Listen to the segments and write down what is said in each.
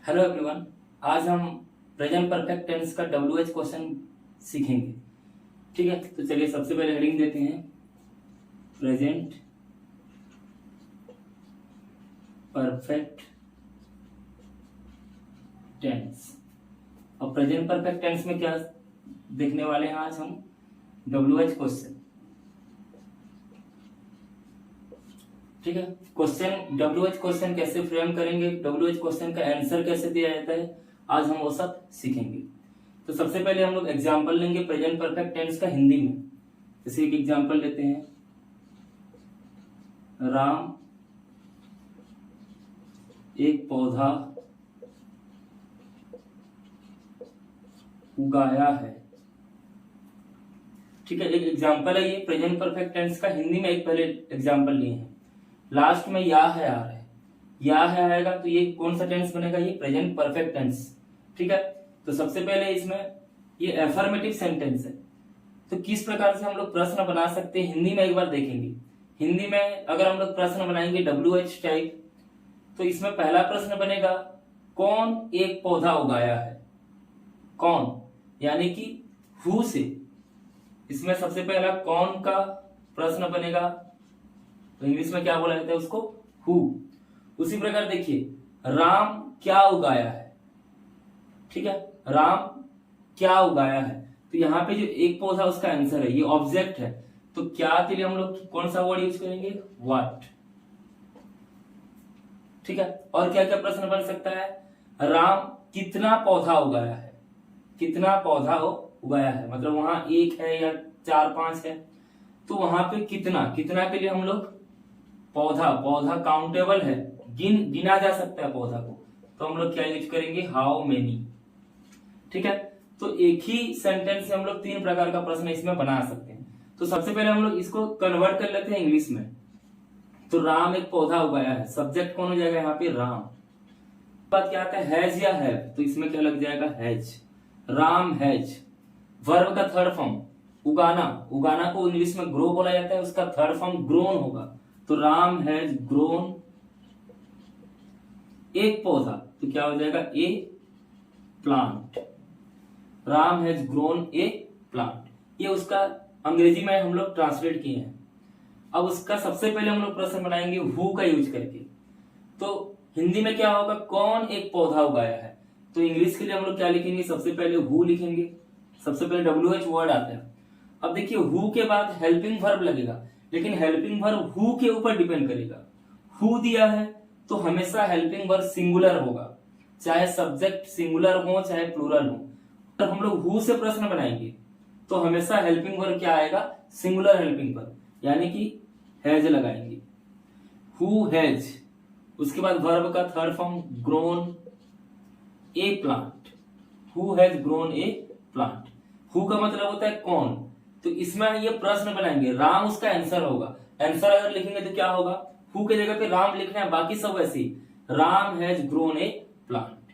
Hello everyone. आज हम present perfect tense का WH क्वेश्चन सीखेंगे। ठीक है, तो चलिए सबसे पहले हेडिंग देते हैं प्रेजेंट परफेक्ट टेंस। और प्रेजेंट परफेक्ट टेंस में क्या देखने वाले हैं आज हम WH क्वेश्चन। ठीक है, क्वेश्चन WH क्वेश्चन कैसे फ्रेम करेंगे, WH क्वेश्चन का आंसर कैसे दिया जाता है, आज हम वो सब सीखेंगे। तो सबसे पहले हम लोग एग्जांपल लेंगे प्रेजेंट परफेक्ट टेंस का हिंदी में। जैसे एक एग्जांपल लेते हैं, राम एक पौधा उगाया है। ठीक है, एक एग्जांपल है ये प्रेजेंट परफेक्ट टेंस का हिंदी में। एक पहले एग्जांपल लिए हैं, लास्ट में या है आ रहा है, या है आएगा तो ये कौन सा टेंस बनेगा, ये प्रेजेंट परफेक्ट टेंस। ठीक है, तो सबसे पहले इसमें ये एफर्मेटिव सेंटेंस है। तो किस प्रकार से हम लोग प्रश्न बना सकते हैं हिंदी में एक बार देखेंगे। हिंदी में अगर हम लोग प्रश्न बनाएंगे WH टाइप, तो इसमें पहला प्रश्न बनेगा कौन एक पौधा उगाया है। कौन यानी कि हु से, इसमें सबसे पहला कौन का प्रश्न बनेगा, तो इंग्लिश में क्या बोला जाता है उसको, हु। उसी प्रकार देखिए राम क्या उगाया है। ठीक है, राम क्या उगाया है, तो यहाँ पे जो एक पौधा उसका आंसर है, ये ऑब्जेक्ट है। तो क्या के लिए हम लोग कौन सा वर्ड यूज करेंगे, व्हाट। ठीक है, और क्या क्या प्रश्न बन सकता है, राम कितना पौधा उगाया है। कितना पौधा उगाया है मतलब वहां एक है या 4-5 है, तो वहां पे कितना, कितना के लिए हम लोग पौधा, पौधा काउंटेबल है, गिना जा सकता है पौधा को, तो हम लोग क्या यूज करेंगे, हाउ मेनी। ठीक है, तो एक ही सेंटेंस से हम लोग 3 प्रकार का प्रश्न इसमें बना सकते हैं। तो सबसे पहले हम लोग इसको कन्वर्ट कर लेते हैं इंग्लिश में। तो राम एक पौधा उगाया है, सब्जेक्ट कौन हो जाएगा यहाँ पे, राम। बात क्या आता है, हैज या हैव, तो इसमें क्या लग जाएगा, हैज। राम हैज। वर्ब का थर्ड फॉर्म उगाना, उगाना को इंग्लिश में ग्रो बोला जाता है, उसका थर्ड फॉर्म ग्रोन होगा। तो राम हैज ग्रोन एक पौधा, तो क्या हो जाएगा, a plant. Ram has grown a plant, ये उसका अंग्रेजी में हम लोग ट्रांसलेट किए हैं। अब उसका सबसे पहले हम लोग प्रश्न बनाएंगे हु का यूज करके। तो हिंदी में क्या होगा, कौन एक पौधा उगाया है, तो इंग्लिश के लिए हम लोग क्या लिखेंगे, सबसे पहले हु लिखेंगे। सबसे पहले WH वर्ड आता है। अब देखिए हु के बाद हेल्पिंग वर्ब लगेगा, लेकिन हेल्पिंग वर्ब हु के ऊपर डिपेंड करेगा। हु दिया है तो हमेशा हेल्पिंग वर्ब सिंगुलर होगा, चाहे सब्जेक्ट सिंगुलर हो चाहे प्लूरल हो। तो हम लोग हु से प्रश्न बनाएंगे तो हमेशा हेल्पिंग वर्ब क्या आएगा, सिंगुलर हेल्पिंग वर्ब, यानी कि हैज लगाएंगे, हु हैज। उसके बाद वर्ब का third form grown a plant, who has grown a plant. Who का मतलब होता है कौन, तो इसमें ये प्रश्न बनाएंगे, राम उसका आंसर होगा। आंसर अगर लिखेंगे तो क्या होगा, हु के जगह पे राम लिखना है, बाकी सब वैसे ही, Ram has grown a plant.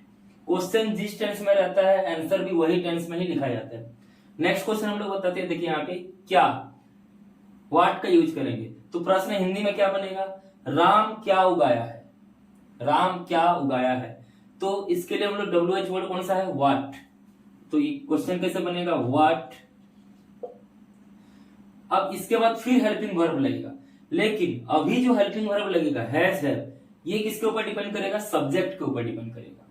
Question जिस टेंस में रहता है आंसर भी वही टेंस में ही लिखा जाता है। नेक्स्ट क्वेश्चन हम लोग बताते हैं, देखिए यहाँ पे क्या, व्हाट का यूज करेंगे। तो प्रश्न हिंदी में क्या बनेगा, राम क्या उगाया है। राम क्या उगाया है, तो इसके लिए हम लोग WH वर्ड कौन सा है, व्हाट। तो ये क्वेश्चन कैसे बनेगा, व्हाट। अब इसके बाद फिर हेल्पिंग वर्ब लगेगा, लेकिन अभी जो हेल्पिंग वर्ब लगेगा हैज है, ये किसके ऊपर डिपेंड करेगा, सब्जेक्ट के ऊपर डिपेंड करेगा।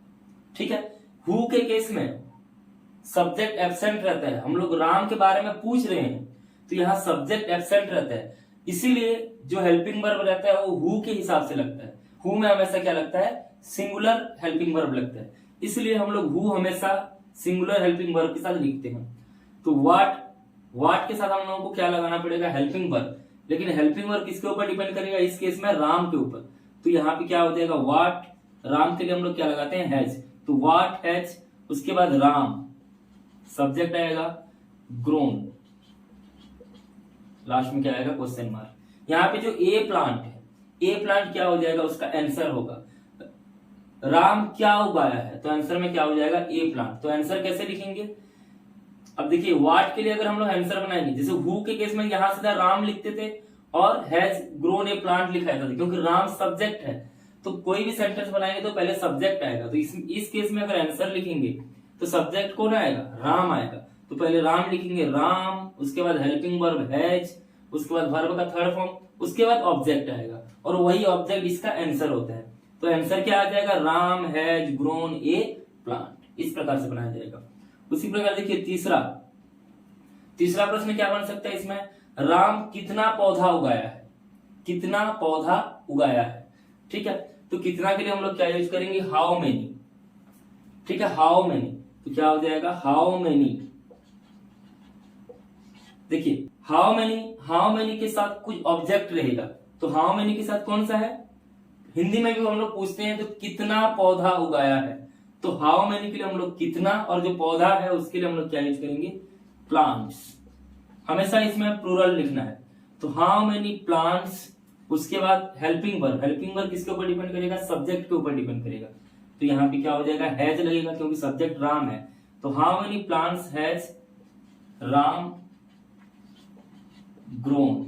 ठीक है, हु के केस में सब्जेक्ट एब्सेंट रहता है, हम लोग राम के बारे में पूछ रहे हैं तो यहाँ सब्जेक्ट एब्सेंट रहता है, इसीलिए जो हेल्पिंग वर्ब रहता है वो हु के हिसाब से लगता है। हु में हमेशा क्या लगता है, सिंगुलर हेल्पिंग वर्ब लगता है, इसलिए हम लोग हु हमेशा सिंगुलर हेल्पिंग वर्ब के साथ लिखते हैं। तो व्हाट, व्हाट के साथ हम लोगों को क्या लगाना पड़ेगा, हेल्पिंग वर्ब, लेकिन हेल्पिंग वर्ब किसके ऊपर डिपेंड करेगा, इस केस में राम के ऊपर। तो यहाँ पे क्या हो जाएगा, व्हाट, राम के लिए हम लोग क्या लगाते हैं, हैज। तो व्हाट हैज, उसके बाद राम, सब्जेक्ट आएगा ग्रोन, लास्ट में क्या आएगा, क्वेश्चन मार्क। यहाँ पे जो ए प्लांट है, ए प्लांट क्या हो जाएगा, उसका आंसर होगा, राम क्या उगाया है, तो आंसर में क्या हो जाएगा, ए प्लांट। तो आंसर कैसे लिखेंगे, अब देखिए व्हाट के लिए अगर हम लोग आंसर बनाएंगे, जैसे हु के केस में यहां सीधा राम लिखते थे और हैज ग्रोन ए प्लांट लिखा जाता था, क्योंकि राम सब्जेक्ट है, तो कोई भी सेंटेंस बनाएंगे तो पहले सब्जेक्ट आएगा। तो इस केस में अगर आंसर लिखेंगे तो सब्जेक्ट कौन आएगा, राम आएगा। तो पहले राम लिखेंगे, राम, उसके बाद हेल्पिंग वर्ब हैज, उसके बाद वर्ब का थर्ड फॉर्म, उसके बाद ऑब्जेक्ट आएगा और वही ऑब्जेक्ट इसका आंसर होता है। तो आंसर क्या आ जाएगा, Ram has grown a plant. इस प्रकार से बनाया जाएगा। उसी प्रकार देखिए तीसरा प्रश्न क्या बन सकता है इसमें, राम कितना पौधा उगाया है, कितना पौधा उगाया है। ठीक है, तो कितना के लिए हम लोग क्या यूज करेंगे, हाउ मेनी। ठीक है, हाउ मेनी, तो क्या हो जाएगा, हाउ मेनी। देखिए हाउ मेनी के साथ कुछ ऑब्जेक्ट रहेगा, तो हाउ मेनी के साथ कौन सा है, हिंदी में भी हम लोग पूछते हैं तो कितना पौधा उगाया है, तो हाउ मेनी के लिए हम लोग कितना, और जो पौधा है उसके लिए हम लोग क्या यूज करेंगे, प्लांट्स। हमेशा इसमें प्लूरल लिखना है। तो हाउ मेनी प्लांट्स, उसके बाद हेल्पिंग वर्ब किसके ऊपर डिपेंड करेगा, सब्जेक्ट के ऊपर डिपेंड करेगा। तो यहाँ पे क्या हो जाएगा, हैज लगेगा क्योंकि सब्जेक्ट राम है। तो how many plants has Ram grown,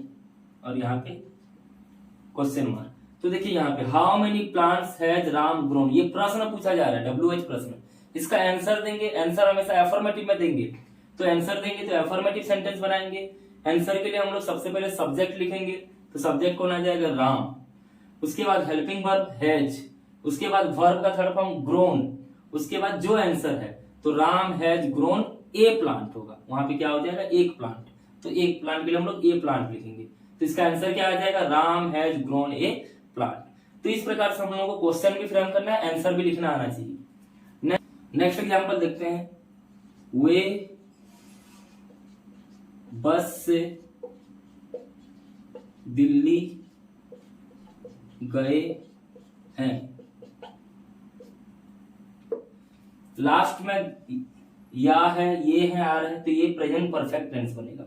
और यहाँ पे क्वेश्चन मार्क। तो देखिए यहाँ पे how many plants has Ram grown, ये प्रश्न पूछा जा रहा है, WH प्रश्न। इसका आंसर देंगे, आंसर हमेशा एफर्मेटिव में देंगे। तो आंसर देंगे तो एफर्मेटिव सेंटेंस बनाएंगे। आंसर के लिए हम लोग सबसे पहले सब्जेक्ट लिखेंगे, तो सब्जेक्ट कौन आ जाएगा, राम। उसके बाद हेल्पिंग वर्ब हैज, उसके बाद वर्ब का थर्ड फॉर्म ग्रोन, उसके बाद जो आंसर है तो Ram has grown a plant होगा, वहां पे क्या हो जाएगा, एक प्लांट। तो एक प्लांट के लिए हम लोग ए प्लांट लिखेंगे। तो इसका आंसर क्या आ जाएगा, Ram has grown a plant. तो इस प्रकार से हम लोगों को क्वेश्चन भी फ्रेम करना है, आंसर भी लिखना आना चाहिए। नेक्स्ट एग्जांपल देखते हैं, वे बस से दिल्ली गए हैं। लास्ट में या है, ये है, आ रहा है, तो ये प्रेजेंट परफेक्ट टेंस बनेगा।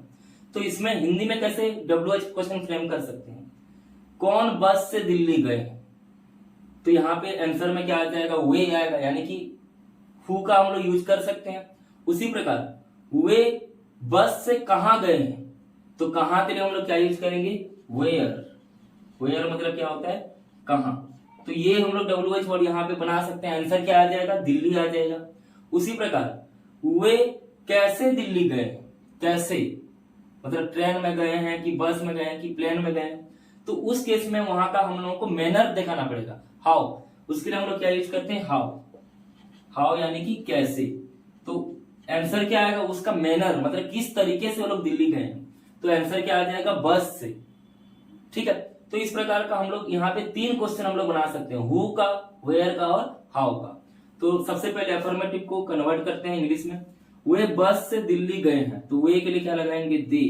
तो इसमें हिंदी में कैसे WH क्वेश्चन फ्रेम कर सकते हैं, कौन बस से दिल्ली गए, तो यहाँ पे आंसर में क्या आ जाएगा, वे आएगा, यानी कि हु का हम लोग यूज कर सकते हैं। उसी प्रकार वे बस से कहां गए हैं, तो कहां के लिए हम लोग क्या यूज करेंगे, वेयर मतलब क्या होता है, कहां। तो ये हम लोग WH वर्ड यहाँ पे बना सकते हैं। आंसर क्या आ जाएगा, दिल्ली आ जाएगा। उसी प्रकार वे कैसे दिल्ली गए, कैसे मतलब ट्रेन में गए हैं कि बस में गए हैं कि प्लेन में गए हैं, तो उस केस में वहां का हम लोगों को मैनर दिखाना पड़ेगा, हाउ। उसके लिए हम लोग क्या यूज करते हैं, हाउ यानी कि कैसे। तो आंसर क्या आएगा, उसका मैनर मतलब किस तरीके से वो लोग दिल्ली गए हैं, तो आंसर क्या आ जाएगा, बस से। ठीक है, तो इस प्रकार का हम लोग यहाँ पे 3 क्वेश्चन हम लोग बना सकते हैं, हु का, वेयर का और हाउ का। तो सबसे पहले अफर्मेटिव को कन्वर्ट करते हैं इंग्लिश में। वे बस से दिल्ली गए हैं, तो वे के लिए क्या लगाएंगे, दे।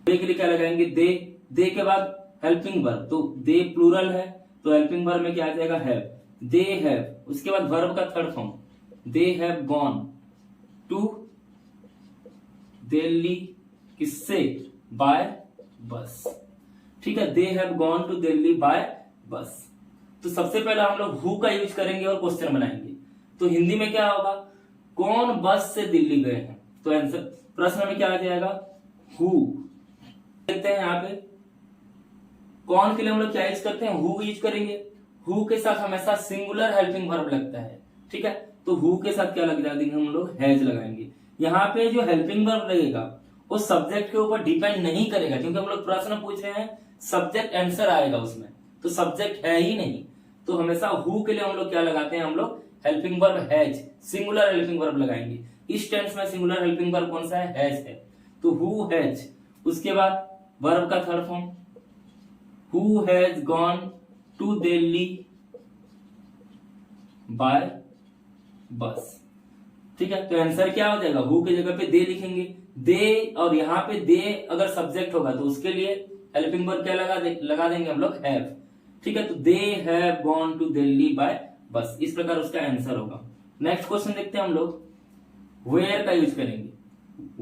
वे के लिए क्या लगाएंगे, दे के बाद हेल्पिंग वर्ब, तो दे प्लूरल है तो हेल्पिंग वर्ब में क्या आ जाएगा, हैव, दे हैव। उसके बाद वर्ब का third form, they have gone to Delhi, किससे, बाय बस। ठीक है, they have gone to Delhi by bus. तो सबसे पहले हम लोग हु का यूज करेंगे और क्वेश्चन बनाएंगे। तो हिंदी में क्या होगा, कौन बस से दिल्ली गए हैं, तो आंसर प्रश्न में क्या आ जाएगा, हु। देखते हैं यहाँ पे कौन के लिए हम लोग क्या यूज करते हैं, हु यूज करेंगे। हु के साथ हमेशा सिंगुलर हेल्पिंग वर्ब लगता है। ठीक है, तो हु के साथ क्या लग जाएंगे, हम लोग हैज लगाएंगे। यहाँ पे जो हेल्पिंग वर्ब लगेगा वो सब्जेक्ट के ऊपर डिपेंड नहीं करेगा, क्योंकि हम लोग प्रश्न पूछ रहे हैं, सब्जेक्ट आंसर आएगा उसमें, तो सब्जेक्ट है ही नहीं। तो हमेशा हु के लिए हम लोग क्या लगाते हैं, हम लोग helping verb has, singular helping verb लगाएंगे। इस टेंस में सिंगुलर हेल्पिंग वर्ब कौन सा है, हैज है, तो हु हैज। उसके बाद वर्ब का third form, who has gone to Delhi by bus. ठीक है, तो आंसर क्या हो जाएगा, हु की जगह पे दे लिखेंगे, दे, और यहाँ पे दे अगर सब्जेक्ट होगा तो उसके लिए हेल्पिंग वर्ब क्या लगा देंगे हम लोग, हैव। ठीक है, तो they have gone to Delhi by bus. इस प्रकार उसका आंसर होगा। नेक्स्ट क्वेश्चन देखते हैं हम लोग, वेयर का यूज करेंगे।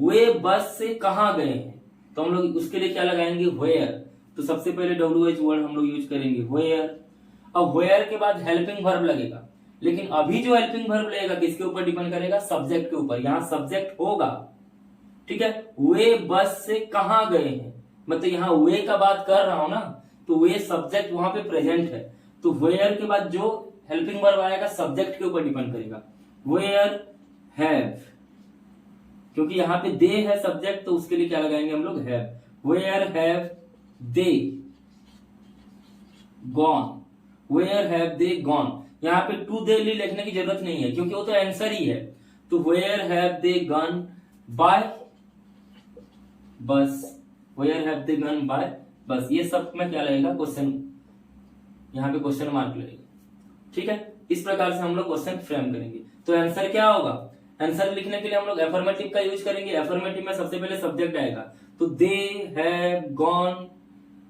वे बस से कहां गए हैं, तो हम लोग उसके लिए क्या लगाएंगे, वेयर। तो सबसे पहले WH वर्ड हम लोग यूज करेंगे, वेयर। अब वेयर के बाद हेल्पिंग वर्ब लगेगा, लेकिन अभी जो हेल्पिंग वर्ब लगेगा किसके ऊपर डिपेंड करेगा, सब्जेक्ट के ऊपर। यहाँ सब्जेक्ट होगा। ठीक है, वे बस से कहां गए हैं, मतलब यहाँ वे का बात कर रहा हूं ना, तो वे सब्जेक्ट वहां पे प्रेजेंट है, तो वेयर के बाद जो हेल्पिंग वर्ब आएगा सब्जेक्ट के ऊपर डिपेंड करेगा। वेयर हैव, क्योंकि यहाँ पे दे है सब्जेक्ट, तो उसके लिए क्या लगाएंगे हम लोग, have. Where have they gone, where have they gone. यहाँ पे टू डेली लिखने की जरूरत नहीं है क्योंकि वो तो आंसर ही है। तो where have they gone by bus, where have they gone by bus. ये सब में क्या लगेगा, क्वेश्चन, यहाँ पे क्वेश्चन मार्क लगेगा। ठीक है, इस प्रकार से हम लोग क्वेश्चन फ्रेम करेंगे। तो आंसर क्या होगा, आंसर लिखने के लिए हम लोग एफर्मेटिव का यूज करेंगे। एफर्मेटिव में सबसे पहले सब्जेक्ट आएगा, तो दे हैव गॉन,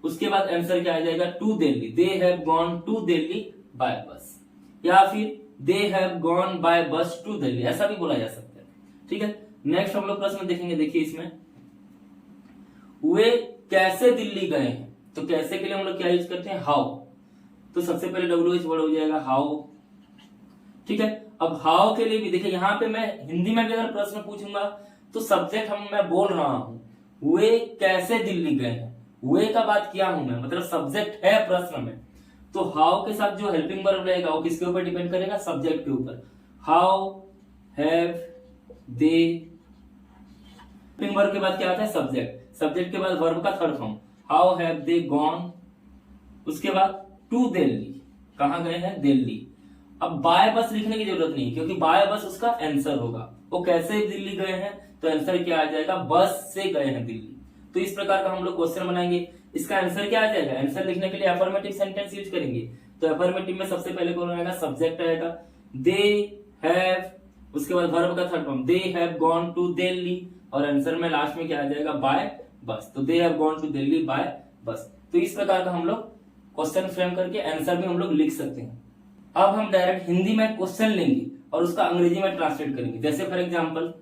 उसके बाद आंसर क्या आ जाएगा, to Delhi. They have gone to Delhi by bus, या फिर they have gone by bus to Delhi, ऐसा भी बोला जा सकता है। ठीक है, नेक्स्ट हम लोग प्रश्न देखेंगे। देखिए इसमें, वे कैसे दिल्ली गए हैं, तो कैसे के लिए हम लोग क्या यूज करते हैं, हाउ। तो सबसे पहले WH वर्ड हो जाएगा हाउ। ठीक है, अब हाउ के लिए भी देखिए, यहाँ पे मैं हिंदी में भी अगर प्रश्न पूछूंगा तो सब्जेक्ट मैं बोल रहा हूं, वे कैसे दिल्ली गए हैं, वे का बात किया हूं मैं, मतलब सब्जेक्ट है प्रश्न में। तो हाउ के साथ जो हेल्पिंग वर्ब रहेगा वो किसके ऊपर डिपेंड करेगा, सब्जेक्ट के ऊपर। How have they, helping verb के बाद क्या आता है, सब्जेक्ट। सब्जेक्ट के बाद वर्ब का third form, how have they gone, उसके बाद टू दिल्ली, कहां गए हैं, दिल्ली। अब बाय बस लिखने की जरूरत नहीं क्योंकि बाय बस उसका आंसर होगा। वो कैसे दिल्ली गए हैं, तो आंसर क्या आ जाएगा, बस से गए हैं दिल्ली। तो इस प्रकार का हम लोग क्वेश्चन बनाएंगे। इसका आंसर क्या आ जाएगा, आंसर लिखने के लिए अफर्मेटिव सेंटेंस यूज करेंगे। तो अफर्मेटिव में सबसे पहले कौन आएगा, सब्जेक्ट आएगा, दे हैव, उसके बाद वर्ब का third form, they have gone to Delhi, और आंसर में लास्ट में क्या आ जाएगा, बाय बस। तो they have gone to Delhi by bus. तो इस प्रकार का हम लोग क्वेश्चन फ्रेम करके आंसर भी हम लोग लिख सकते हैं। अब हम डायरेक्ट हिंदी में क्वेश्चन लेंगे और उसका अंग्रेजी में ट्रांसलेट करेंगे। जैसे फॉर एग्जांपल,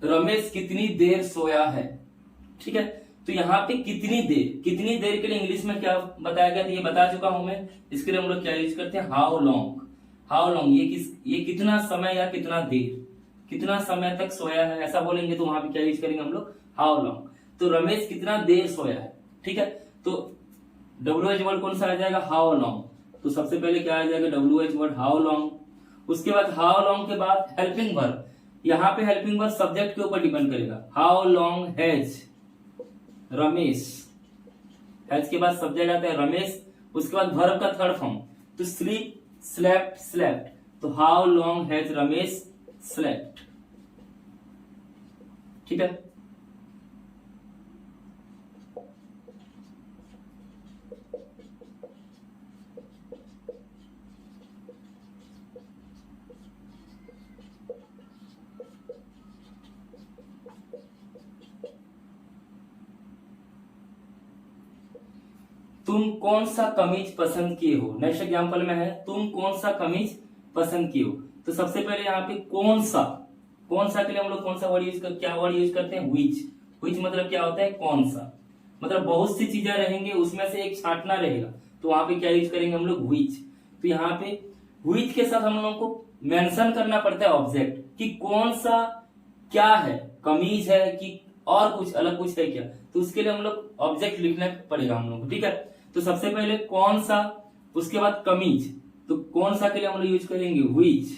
रमेश कितनी देर सोया है। ठीक है, तो यहाँ पे कितनी देर के लिए इंग्लिश में क्या बताया गया, तो ये बता चुका हूं मैं। इसके लिए हम लोग क्या यूज करते हैं, हाउ लॉन्ग। हाउ लॉन्ग, ये कितना समय या कितना देर, कितना समय तक सोया है, ऐसा बोलेंगे तो वहां पे क्या यूज करेंगे हम लोग, हाउ लॉन्ग। तो रमेश कितना देर सोया है। ठीक है, तो WH वर्ड कौन सा आ जाएगा, हाउ लॉन्ग। तो सबसे पहले क्या आ जाएगा, WH वर्ड हाउ लॉन्ग। उसके बाद हाउ लॉन्ग के बाद हेल्पिंग वर्ब, यहाँ पे हेल्पिंग वर्ब सब्जेक्ट के ऊपर डिपेंड करेगा। How long has Ramesh, has के बाद सब्जेक्ट आता है रमेश, उसके बाद वर्ब का थर्ड फॉर्म, तो स्लीप, स्लेप्ट, स्लेप्ट। तो how long has Ramesh slept. ठीक है, तुम कौन सा कमीज पसंद किए हो। नेक्स्ट एग्जांपल में है, तुम कौन सा कमीज पसंद किए हो। तो सबसे पहले यहाँ पे कौन सा के लिए हम लोग कौन सा वर्ड क्या वर्ड यूज करते हैं, विच मतलब क्या होता है, कौन सा। मतलब बहुत सी चीजें रहेंगे, उसमें से एक छांटना रहेगा, तो वहां पे क्या यूज करेंगे हम लोग, विच। तो यहाँ पे विच के साथ हम लोगों को मेंशन करना पड़ता है ऑब्जेक्ट, कि कौन सा क्या है, कमीज है कि और कुछ अलग कुछ है क्या। तो उसके लिए हम लोग ऑब्जेक्ट लिखना पड़ेगा हम लोग को। ठीक है, तो सबसे पहले कौन सा, उसके बाद कमीज। तो कौन सा के लिए हम लोग यूज करेंगे विच,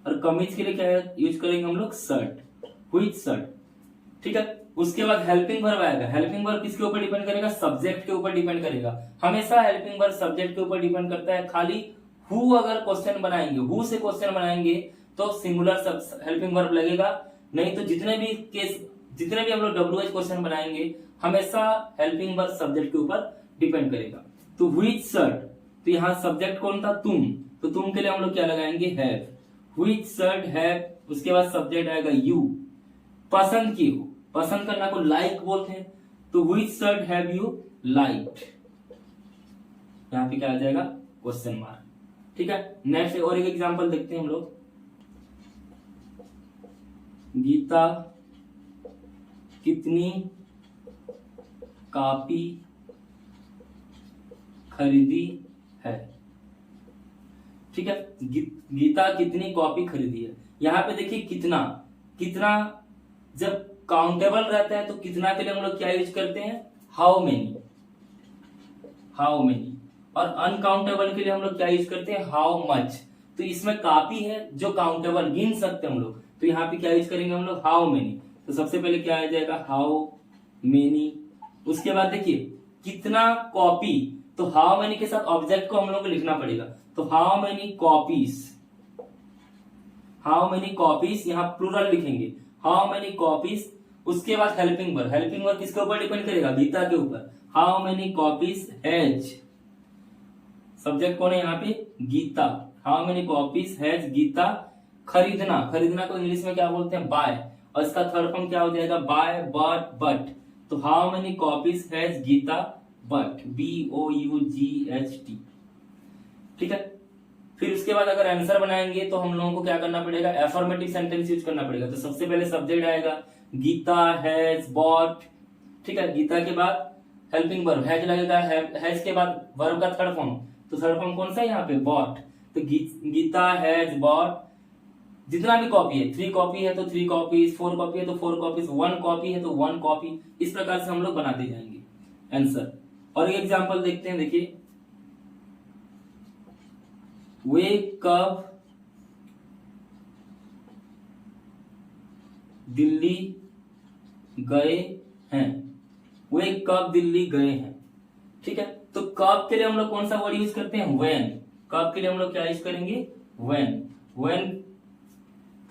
और कमीज के लिए क्या यूज करेंगे हम लोग, शर्ट, विच शर्ट। ठीक है, उसके बाद हेल्पिंग वर्ब आएगा। हेल्पिंग वर्ब किसके ऊपर डिपेंड करेगा, सब्जेक्ट के ऊपर डिपेंड करेगा। हमेशा हेल्पिंग वर्ब सब्जेक्ट के ऊपर डिपेंड करता है। खाली हु अगर क्वेश्चन बनाएंगे, हु से क्वेश्चन बनाएंगे तो सिंगुलर हेल्पिंग वर्ब लगेगा, नहीं तो जितने भी हम लोग WH क्वेश्चन बनाएंगे हमेशा हेल्पिंग वर्ब सब्जेक्ट के ऊपर डिपेंड करेगा। तो व्हिच शर्ट, तो यहाँ सब्जेक्ट कौन था, तुम, तो तुम के लिए हम लोग क्या लगाएंगे, हैव। व्हिच शर्ट हैव, उसके बाद सब्जेक्ट आएगा यू, पसंद की हो, पसंद करना को लाइक बोलते हैं, तो which shirt have you liked, यहाँ पे क्या आ जाएगा, क्वेश्चन मार्क। ठीक है, नेक्स्ट और एक एग्जांपल देखते हैं हम लोग। गीता कितनी कॉपी खरीदी है। ठीक है, गीता कितनी कॉपी खरीदी है। यहाँ पे देखिए कितना, कितना जब काउंटेबल रहता है तो कितना के लिए हम लोग क्या यूज करते हैं, हाउ मेनी, हाउ मेनी। और अनकाउंटेबल के लिए हम लोग क्या यूज करते हैं, हाउ मच। तो इसमें काफी है जो काउंटेबल गिन सकते हैं हम लोग, तो यहाँ पे क्या यूज करेंगे हम लोग, हाउ मेनी। तो सबसे पहले क्या आ जाएगा, हाउ मेनी। उसके बाद देखिए कितना कॉपी, तो हाउ मेनी के साथ ऑब्जेक्ट को हम लोग को लिखना पड़ेगा। तो how many copies, how many copies, यहाँ प्लूरल लिखेंगे, हाउ मेनी कॉपीज। उसके बाद हेल्पिंग वर्ब, हेल्पिंग वर्ब किसके ऊपर डिपेंड करेगा, गीता के ऊपर। How many copies has, subject कौन है यहाँ पे, Geeta. How many copies has Geeta. खरीदना, खरीदना को इंग्लिश में क्या बोलते हैं, बाय, और इसका थर्ड फॉर्म क्या हो जाएगा, बाय, बट, बट। तो how many copies has Geeta but, BOUGHT। ठीक है, फिर उसके बाद अगर आंसर बनाएंगे तो हम लोगों को क्या करना पड़ेगा, एफर्मेटिव सेंटेंस यूज करना पड़ेगा। तो सबसे पहले सब्जेक्ट आएगा गीता हैज बॉट। ठीक है, गीता के बाद हेल्पिंग वर्ब हैज लगेगा, हैज के बाद वर्ब का थर्ड फॉर्म, तो थर्ड फॉर्म कौन सा है यहाँ पे, बॉट। तो गीता हैज बॉट जितना भी कॉपी है, 3 कॉपी है तो 3 कॉपीज, 4 कॉपी है तो 4 कॉपीज, 1 कॉपी है तो 1 कॉपी। इस प्रकार से हम लोग बनाते जाएंगे आंसर। और एक एग्जांपल देखते हैं, देखिए वे कब दिल्ली गए हैं, वे कब दिल्ली गए हैं। ठीक है, तो कब के लिए हम लोग कौन सा वर्ड यूज करते हैं, व्हेन। कब के लिए हम लोग क्या यूज करेंगे, व्हेन, व्हेन।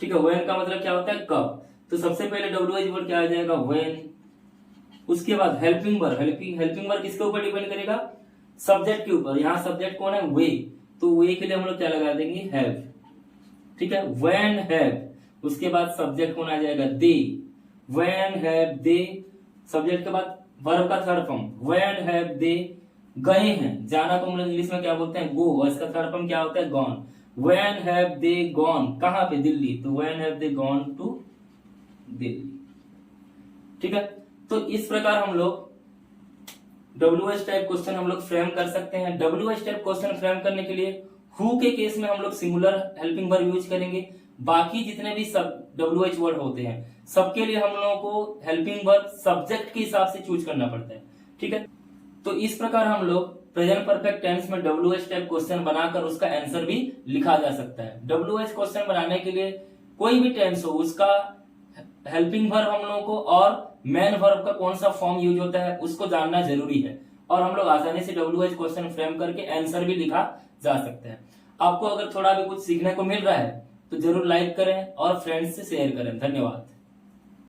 ठीक है, व्हेन का मतलब क्या होता है, कब। तो सबसे पहले WH वर्ड क्या आ जाएगा, व्हेन। उसके बाद हेल्पिंग वर्ब, हेल्पिंग वर्ब किसके ऊपर डिपेंड करेगा, सब्जेक्ट के ऊपर। यहाँ सब्जेक्ट कौन है, वे, तो वे के लिए हम लोग क्या लगा देंगे, हैव। ठीक है, व्हेन हैव। उसके बाद सब्जेक्ट कौन आ जाएगा, दे, व्हेन हैव दे। सब्जेक्ट के बाद वर्ब का थर्ड फॉर्म, व्हेन हैव दे गए हैं। जाना को हम लोग इंग्लिश में क्या बोलते हैं, गो, और इसका थर्ड फॉर्म क्या होता है, gone. When have they gone, कहां पे, दिल्ली, तो when have they gone to Delhi. ठीक है, तो इस प्रकार हम लोग WH टाइप क्वेश्चन हम लोग फ्रेम कर सकते हैं। WH टाइप क्वेश्चन फ्रेम करने के लिए हु के केस में हम लोग सिंगुलर हेल्पिंग वर्ब यूज करेंगे। बाकी जितने भी सब WH वर्ड होते हैं सबके लिए हम लोगों को हेल्पिंग वर्ब सब्जेक्ट के हिसाब से चूज करना पड़ता है। ठीक है, तो इस प्रकार हम लोग प्रेजेंट परफेक्ट टेंस में WH टाइप क्वेश्चन बनाकर उसका आंसर भी लिखा जा सकता है। WH क्वेश्चन बनाने के लिए कोई भी टेंस हो उसका हेल्पिंग वर्ब हम लोगों को और मेन वर्ब का कौन सा फॉर्म यूज होता है उसको जानना जरूरी है, और हम लोग आसानी से WH क्वेश्चन फ्रेम करके आंसर भी लिखा जा सकता है। आपको अगर थोड़ा भी कुछ सीखने को मिल रहा है तो जरूर लाइक करें और फ्रेंड्स से शेयर करें। धन्यवाद।